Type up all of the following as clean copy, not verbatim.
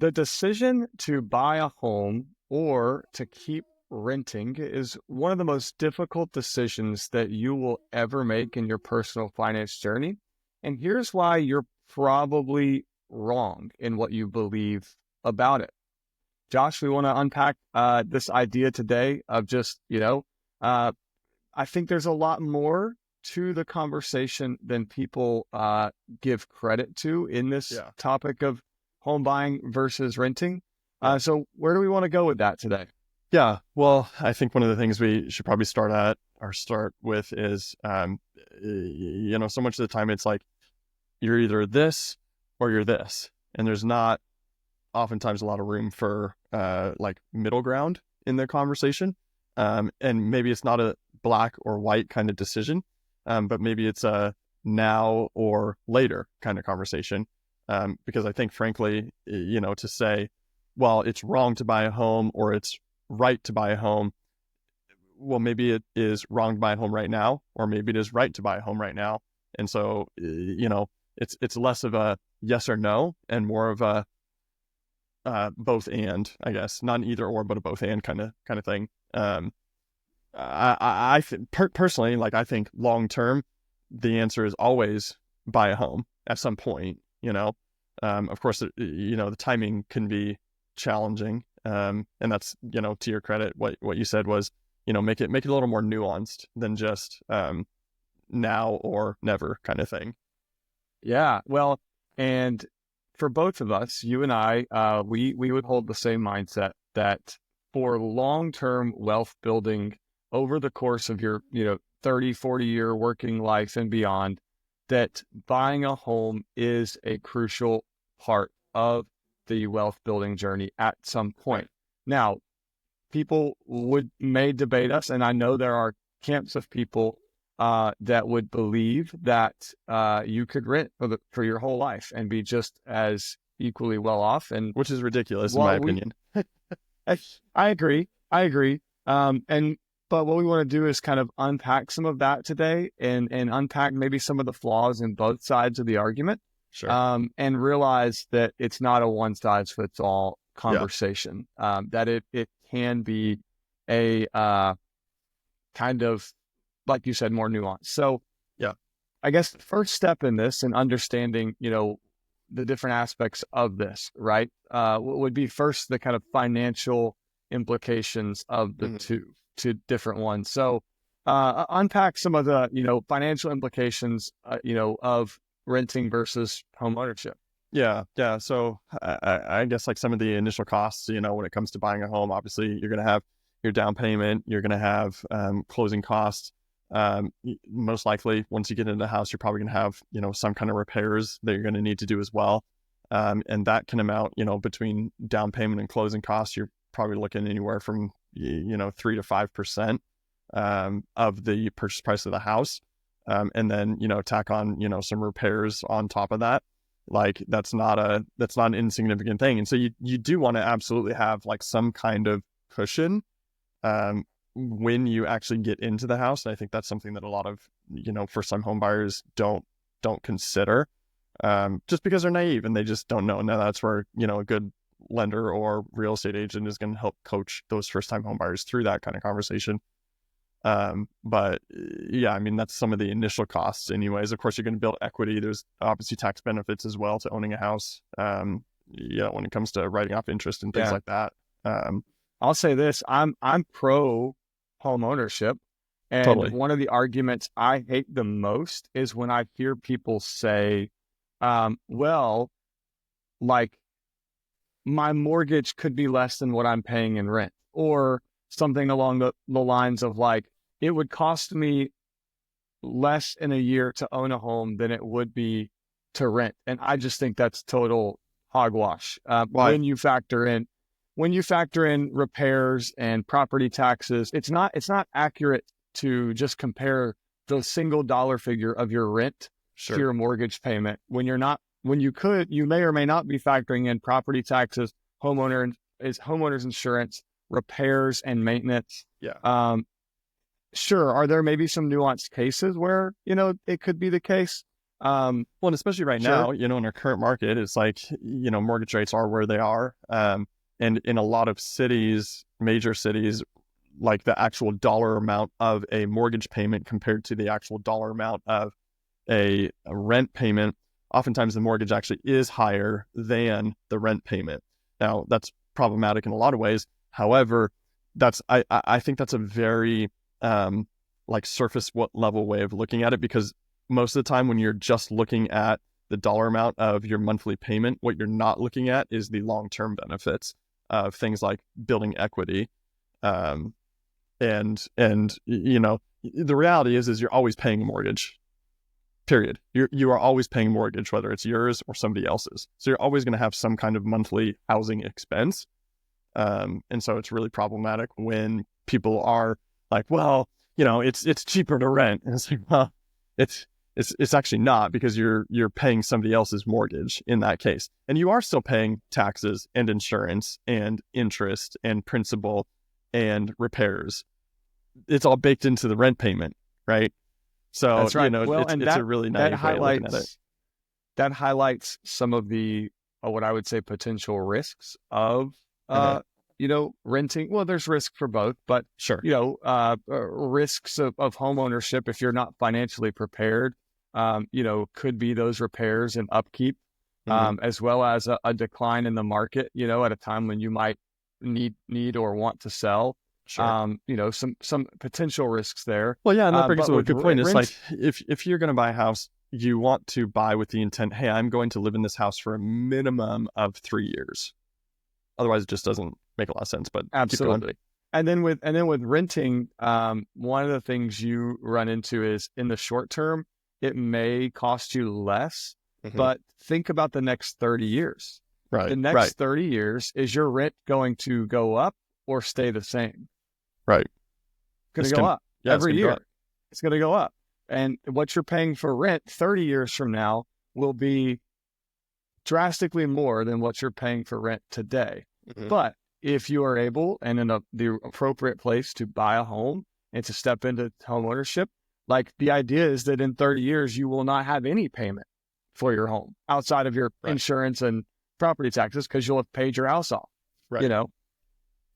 The decision to buy a home or to keep renting is one of the most difficult decisions that you will ever make in your personal finance journey. And here's why you're probably wrong in what you believe about it. Josh, we want to unpack this idea today of just, I think there's a lot more to the conversation than people give credit to in this topic of home buying versus renting. So where do we want to go with that today? Yeah, well, I think one of the things we should probably start with is, so much of the time it's like you're either this or you're this, and there's not oftentimes a lot of room for like middle ground in the conversation. And maybe it's not a black or white kind of decision, but maybe it's a now or later kind of conversation. Because I think, frankly, to say, well, it's wrong to buy a home or it's right to buy a home. Well, maybe it is wrong to buy a home right now, or maybe it is right to buy a home right now. And so, it's less of a yes or no and more of a both and, I guess, not an either or, but a both and kind of thing. I personally, like, I think long term, the answer is always buy a home at some point. Of course, the timing can be challenging. And that's, to your credit, what you said was, make it a little more nuanced than just now or never kind of thing. Yeah, well, and for both of us, you and I, we would hold the same mindset that for long-term wealth building over the course of your, 30, 40-year working life and beyond, that buying a home is a crucial part of the wealth building journey at some point. Now, people may debate us, and I know there are camps of people that would believe that you could rent for your whole life and be just as equally well off, and which is ridiculous in my opinion. I agree. But what we want to do is kind of unpack some of that today and unpack maybe some of the flaws in both sides of the argument. Sure. And realize that it's not a one size fits all conversation. That it can be a kind of, like you said, more nuanced. So I guess the first step in this and understanding, the different aspects of this, right, would be first the kind of financial implications of the two different ones. So unpack some of the, financial implications, of renting versus home ownership. Yeah. So I guess like some of the initial costs, when it comes to buying a home, obviously you're going to have your down payment, you're going to have closing costs. Most likely, once you get into the house, you're probably going to have, some kind of repairs that you're going to need to do as well. And that can amount, between down payment and closing costs, you're probably looking anywhere from, 3 to 5% of the purchase price of the house. And then, tack on, some repairs on top of that. Like that's not an insignificant thing. And so you do want to absolutely have like some kind of cushion, when you actually get into the house. And I think that's something that a lot of, first time home buyers don't consider, just because they're naive and they just don't know. Now that's where, a good lender or real estate agent is going to help coach those first time home buyers through that kind of conversation. But yeah, I mean, that's some of the initial costs anyways. Of course, you're going to build equity. There's obviously tax benefits as well to owning a house. When it comes to writing off interest and things like that. I'll say this, I'm pro home ownership. And totally. One of the arguments I hate the most is when I hear people say, well, like my mortgage could be less than what I'm paying in rent, or something along the lines of like, it would cost me less in a year to own a home than it would be to rent. And I just think that's total hogwash. When you factor in repairs and property taxes, it's not accurate to just compare the single dollar figure of your rent to your mortgage payment when you may or may not be factoring in property taxes, homeowners insurance, repairs and maintenance. Sure. Are there maybe some nuanced cases where, it could be the case? Well, and especially right Sure. now, in our current market, it's like, mortgage rates are where they are. And in a lot of cities, major cities, like the actual dollar amount of a mortgage payment compared to the actual dollar amount of a rent payment, oftentimes the mortgage actually is higher than the rent payment. Now, that's problematic in a lot of ways. However, I think that's a very like surface level way of looking at it, because most of the time when you're just looking at the dollar amount of your monthly payment, what you're not looking at is the long-term benefits of things like building equity. And the reality is you're always paying a mortgage. Period. You are always paying a mortgage, whether it's yours or somebody else's. So you're always going to have some kind of monthly housing expense. And so it's really problematic when people are like, well, it's cheaper to rent. And it's like, well, it's actually not, because you're paying somebody else's mortgage in that case. And you are still paying taxes and insurance and interest and principal and repairs. It's all baked into the rent payment, right? So That's right. Well, it's and a really naive way of looking at it. That highlights some of the what I would say potential risks of renting. Well, there's risk for both, but Sure. risks of home ownership if you're not financially prepared. Could be those repairs and upkeep, as well as a decline in the market. At a time when you might need or want to sell. Sure. Some potential risks there. Well, yeah, and that brings up a good point. It's rent, like if you're going to buy a house, you want to buy with the intent, hey, I'm going to live in this house for a minimum of 3 years. Otherwise, it just doesn't make a lot of sense. But absolutely. And then with renting, one of the things you run into is in the short term, it may cost you less, but think about the next 30 years. Right. The next 30 years, is your rent going to go up or stay the same? Right. Going to go up every year. It's going to go up. And what you're paying for rent 30 years from now will be drastically more than what you're paying for rent today. But if you are able and in the appropriate place to buy a home and to step into home ownership, like the idea is that in 30 years, you will not have any payment for your home outside of your insurance and property taxes, because you'll have paid your house off, right.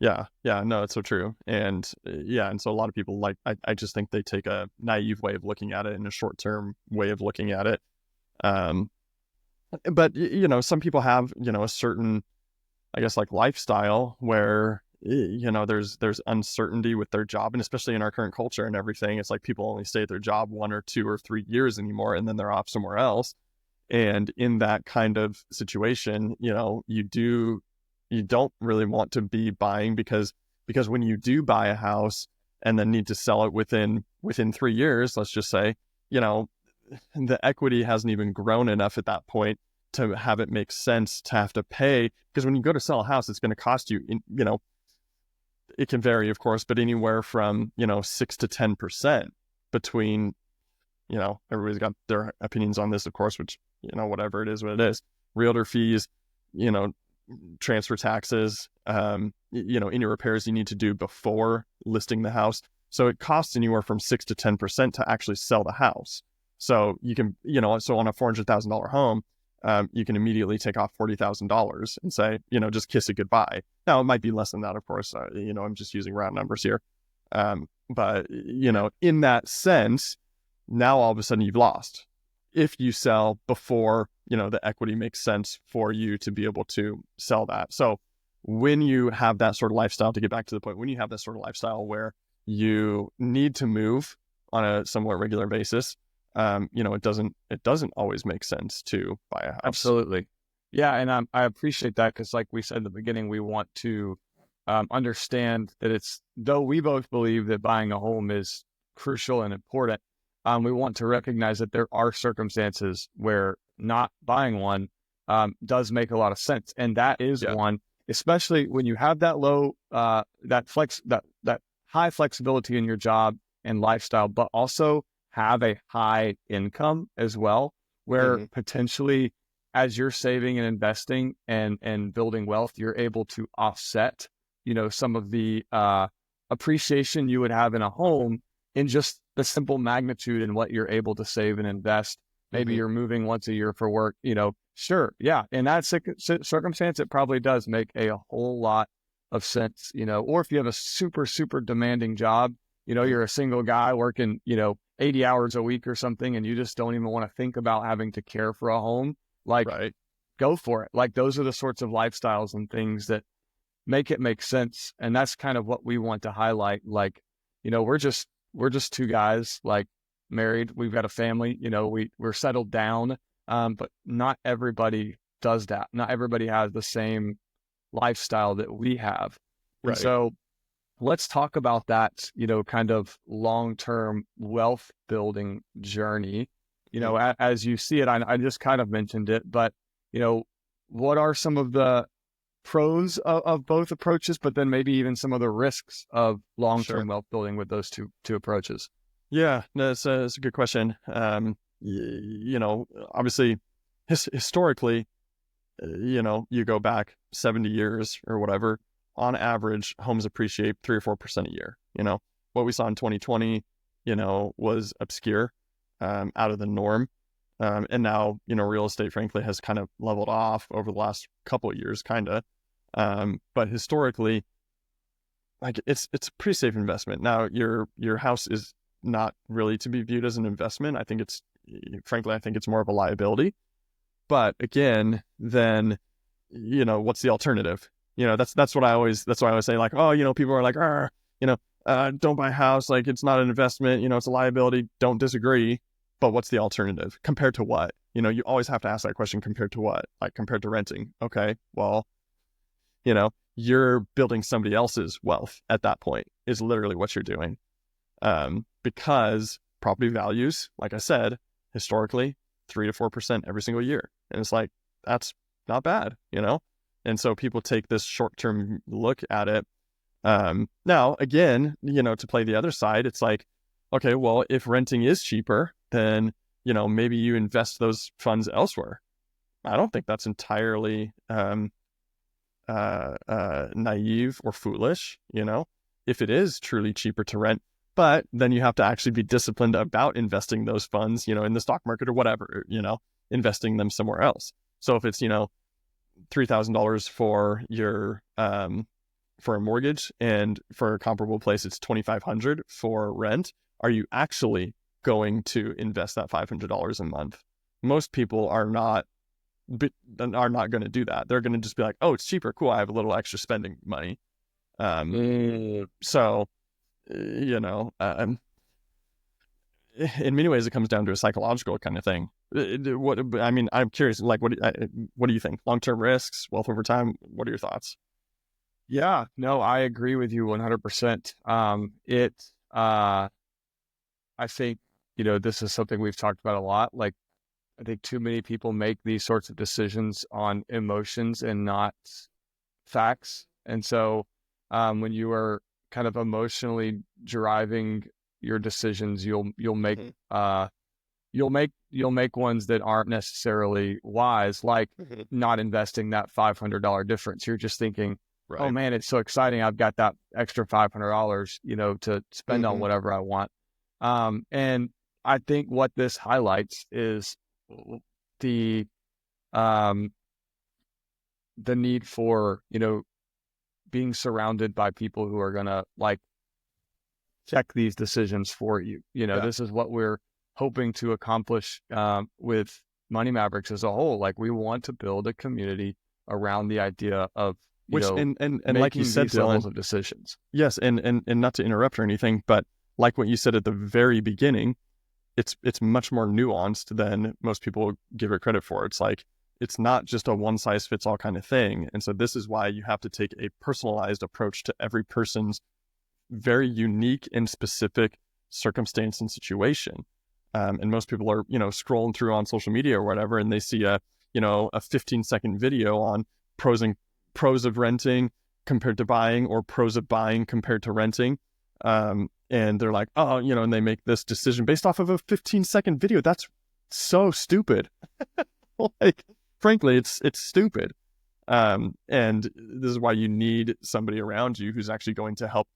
Yeah, no, it's so true. And and so a lot of people, I just think they take a naive way of looking at it and a short-term way of looking at it. But, some people have, a certain, I guess, like lifestyle where, there's uncertainty with their job. And especially in our current culture and everything, it's like people only stay at their job 1 or 2 or 3 years anymore, and then they're off somewhere else. And in that kind of situation, you don't really want to be buying, because when you do buy a house and then need to sell it within 3 years, let's just say, the equity hasn't even grown enough at that point to have it make sense to have to pay. Because when you go to sell a house, it's going to cost you, it can vary, of course, but anywhere from, 6 to 10% between, everybody's got their opinions on this, of course, which, whatever it is, what it is, realtor fees, transfer taxes, any repairs you need to do before listing the house. So it costs anywhere from 6 to 10% to actually sell the house. So you can, so on a $400,000 home, you can immediately take off $40,000 and say, just kiss it goodbye. Now it might be less than that, of course. I'm just using round numbers here. But in that sense, now all of a sudden you've lost. If you sell before, the equity makes sense for you to be able to sell that. So when you have that sort of lifestyle, to get back to the point, when you have that sort of lifestyle where you need to move on a somewhat regular basis, it doesn't always make sense to buy a house. Absolutely. Yeah. And I appreciate that, because like we said in the beginning, we want to understand that though we both believe that buying a home is crucial and important, we want to recognize that there are circumstances where not buying one does make a lot of sense. And that is one, especially when you have that that high flexibility in your job and lifestyle, but also have a high income as well, where potentially as you're saving and investing and building wealth, you're able to offset, some of the appreciation you would have in a home in just the simple magnitude in what you're able to save and invest, maybe you're moving once a year for work, sure. Yeah. In that circumstance, it probably does make a whole lot of sense, or if you have a super, super demanding job, you're a single guy working, 80 hours a week or something, and you just don't even want to think about having to care for a home, like Right. go for it. Like those are the sorts of lifestyles and things that make it make sense. And that's kind of what we want to highlight. Like, we're just two guys, like married, we've got a family, we're settled down. But not everybody does that. Not everybody has the same lifestyle that we have. And Right. so let's talk about that, kind of long-term wealth building journey. As you see it, I just kind of mentioned it, but, what are some of the pros of both approaches, but then maybe even some of the risks of long-term Sure. wealth building with those two approaches? Yeah, no, it's a good question. Obviously, historically, you go back 70 years or whatever, on average, homes appreciate 3 or 4% a year. What we saw in 2020, was obscure, out of the norm. And now, real estate, frankly, has kind of leveled off over the last couple of years, kind of. But historically, like it's a pretty safe investment. Now, your house is not really to be viewed as an investment. I think it's more of a liability. But again, then, what's the alternative? That's what I always say, like, oh, people are like, don't buy a house. Like, it's not an investment, it's a liability. Don't disagree. But what's the alternative? Compared to what? You always have to ask that question, compared to what? Like, compared to renting. Okay, well, you're building somebody else's wealth at that point, is literally what you're doing. Because property values, like I said, historically, 3 to 4% every single year. And it's like, that's not bad, And so people take this short-term look at it. Now, again, to play the other side, it's like, okay, well, if renting is cheaper, then, maybe you invest those funds elsewhere. I don't think that's entirely naive or foolish, if it is truly cheaper to rent. But then you have to actually be disciplined about investing those funds, in the stock market or whatever, investing them somewhere else. So if it's, $3,000 for your for a mortgage, and for a comparable place it's $2,500 for rent, are you actually going to invest that $500 a month? Most people are not going to do that. They're going to just be like, oh, it's cheaper, cool, I have a little extra spending money. So in many ways it comes down to a psychological kind of thing. I'm curious, like, what do you think? Long-term risks, wealth over time, what are your thoughts? Yeah, no, I agree with you 100%. I think, this is something we've talked about a lot. Like, I think too many people make these sorts of decisions on emotions and not facts. And so, when you are kind of emotionally driving your decisions, you'll make ones that aren't necessarily wise, like not investing that $500 difference. You're just thinking, Right. oh man, it's so exciting, I've got that extra $500, to spend on whatever I want. And I think what this highlights is the need for, being surrounded by people who are going to, like, check these decisions for you. This is what we're hoping to accomplish with Money Mavericks as a whole. Like, we want to build a community around the idea of, and making like you said, these levels Dylan, of decisions. Yes, and not to interrupt or anything, but like what you said at the very beginning, it's much more nuanced than most people give it credit for. It's like, it's not just a one size fits all kind of thing. And so this is why you have to take a personalized approach to every person's very unique and specific circumstance and situation. And most people are, scrolling through on social media or whatever, and they see a 15-second video on pros of renting compared to buying, or pros of buying compared to renting. And they're like, oh, and they make this decision based off of a 15-second video. That's so stupid. Like, frankly, it's stupid. And this is why you need somebody around you who's actually going to help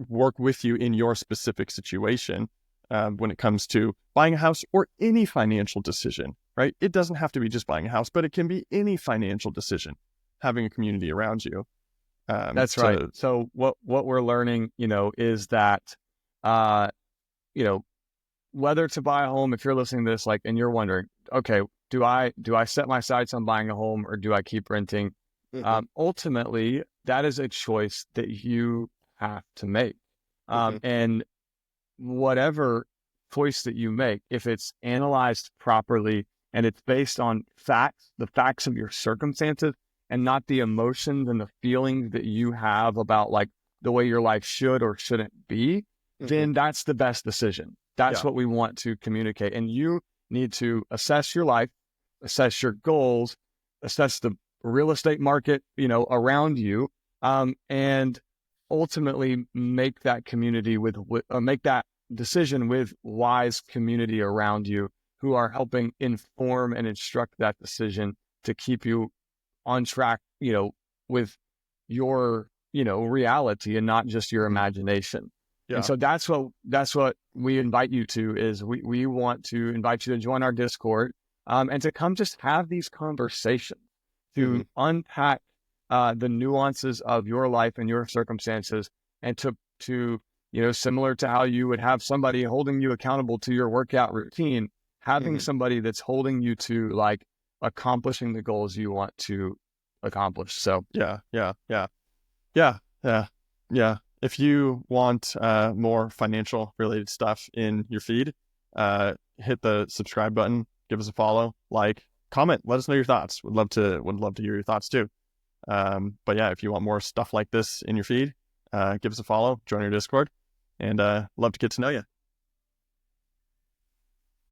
work with you in your specific situation. when it comes to buying a house or any financial decision, right? It doesn't have to be just buying a house, but it can be any financial decision, having a community around you. That's right. So what we're learning, is that, whether to buy a home, if you're listening to this, like, and you're wondering, okay, do I set my sights on buying a home or do I keep renting? Ultimately, that is a choice that you have to make. And whatever choice that you make, if it's analyzed properly and it's based on facts, the facts of your circumstances, and not the emotions and the feelings that you have about like the way your life should or shouldn't be, then that's the best decision. That's what we want to communicate. And you need to assess your life, assess your goals, assess the real estate market, around you, and ultimately make that community make that decision with wise community around you who are helping inform and instruct that decision to keep you on track, with your, reality and not just your imagination. And so that's what we invite you to, is we want to invite you to join our Discord, and to come just have these conversations to unpack the nuances of your life and your circumstances, and to similar to how you would have somebody holding you accountable to your workout routine, having somebody that's holding you to like accomplishing the goals you want to accomplish. So if you want more financial related stuff in your feed, hit the subscribe button, give us a follow, like, comment, let us know your thoughts. Would love to hear your thoughts too. But yeah, if you want more stuff like this in your feed, give us a follow, join our Discord, and love to get to know you.